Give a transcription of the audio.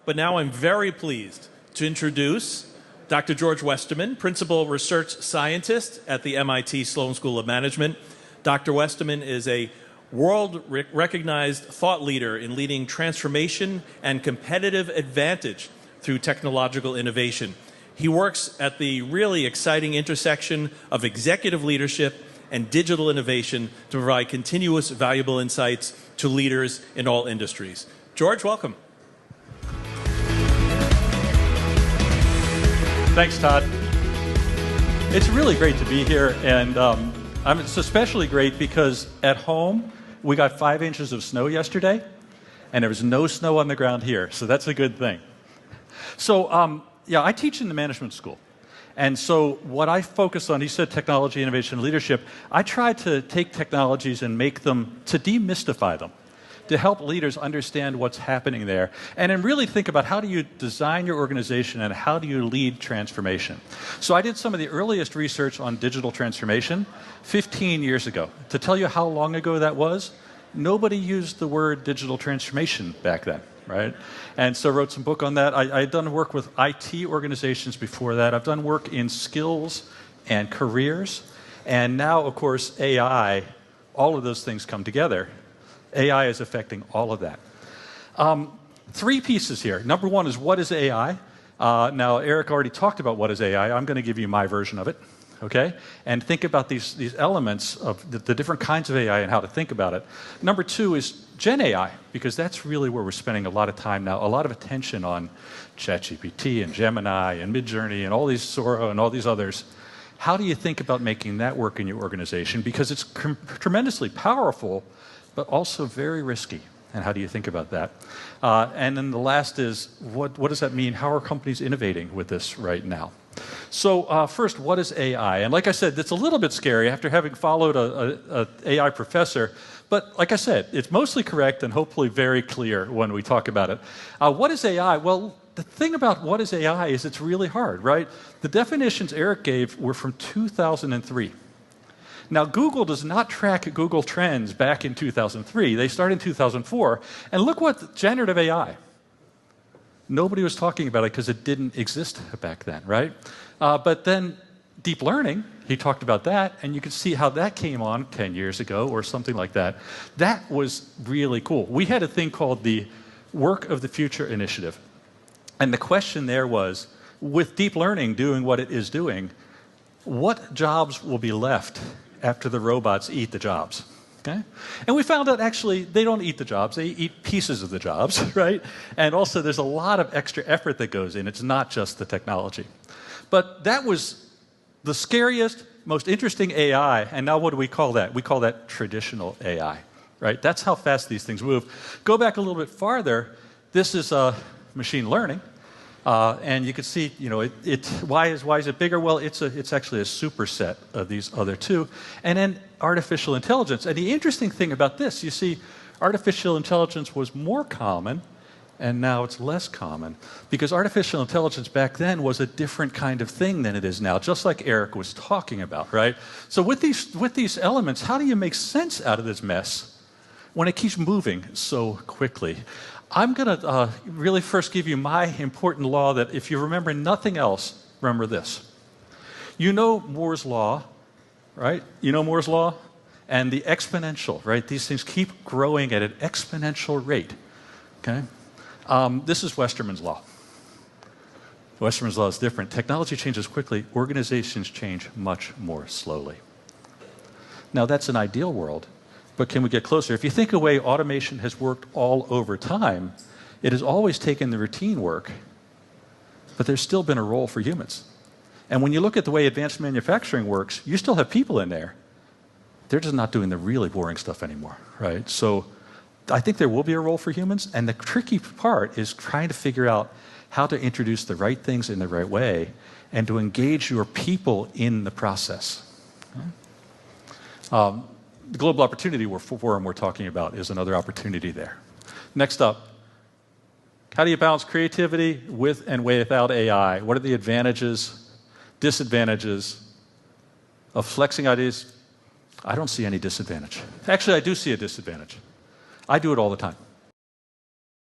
but now I'm very pleased to introduce Dr. George Westerman, Principal Research Scientist at the MIT Sloan School of Management. Dr. Westerman is a world-recognized thought leader in leading transformation and competitive advantage through technological innovation. He works at the really exciting intersection of executive leadership and digital innovation to provide continuous valuable insights to leaders in all industries. George, welcome. Thanks, Todd. It's really great to be here, and it's especially great because at home we got 5 inches of snow yesterday, and there was no snow on the ground here, so that's a good thing. So, yeah, I teach in the management school. And so what I focus on, he said technology, innovation, leadership, I try to take technologies and make them, to demystify them, to help leaders understand what's happening there, and then really think about how do you design your organization and how do you lead transformation. So I did some of the earliest research on digital transformation 15 years ago. To tell you how long ago that was, nobody used the word digital transformation back then. Right? And so I wrote some book on that. I had done work with IT organizations before that. I've done work in skills and careers. And now, of course, AI, all of those things come together. AI is affecting all of that. 3 pieces here. Number 1 is, what is AI? Now, Eric already talked about what is AI. I'm going to give you my version of it. Okay? And think about these elements of the different kinds of AI and how to think about it. Number 2 is Gen AI, because that's really where we're spending a lot of time now, a lot of attention on ChatGPT and Gemini and Midjourney and all these Sora and all these others. How do you think about making that work in your organization? Because it's tremendously powerful, but also very risky. And how do you think about that? And then the last is, what does that mean? How are companies innovating with this right now? So first, what is AI? And like I said, it's a little bit scary after having followed an AI professor. But like I said, it's mostly correct and hopefully very clear when we talk about it. What is AI? Well, the thing about what is AI is it's really hard, right? The definitions Eric gave were from 2003. Now, Google does not track Google Trends back in 2003. They started in 2004. And look what generative AI. Nobody was talking about it because it didn't exist back then, right? But then deep learning, he talked about that, and you can see how that came on 10 years ago or something like that. That was really cool. We had a thing called the Work of the Future Initiative. And the question there was, with deep learning doing what it is doing, what jobs will be left after the robots eat the jobs? Okay? And we found out actually they don't eat the jobs, they eat pieces of the jobs, right? And also there's a lot of extra effort that goes in. It's not just the technology. But that was the scariest, most interesting AI, and now what do we call that? We call that traditional AI, right? That's how fast these things move. Go back a little bit farther. This is machine learning. And you can see, you know, why is it bigger? Well, it's actually a superset of these other two. And then artificial intelligence. And the interesting thing about this, you see, artificial intelligence was more common, and now it's less common. Because artificial intelligence back then was a different kind of thing than it is now, just like Eric was talking about, right? So with these elements, how do you make sense out of this mess when it keeps moving so quickly? I'm going to really first give you my important law that if you remember nothing else, remember this. You know Moore's law, right? You know Moore's law? And the exponential, right? These things keep growing at an exponential rate, okay? This is Westerman's law. Westerman's law is different. Technology changes quickly. Organizations change much more slowly. Now, that's an ideal world. But can we get closer? If you think a way automation has worked all over time, it has always taken the routine work, but there's still been a role for humans. And when you look at the way advanced manufacturing works, you still have people in there. They're just not doing the really boring stuff anymore, right? So I think there will be a role for humans, and the tricky part is trying to figure out how to introduce the right things in the right way and to engage your people in the process. The Global Opportunity Forum we're talking about is another opportunity there. Next up, how do you balance creativity with and without AI? What are the advantages, disadvantages of flexing ideas? I don't see any disadvantage. Actually, I do see a disadvantage. I do it all the time.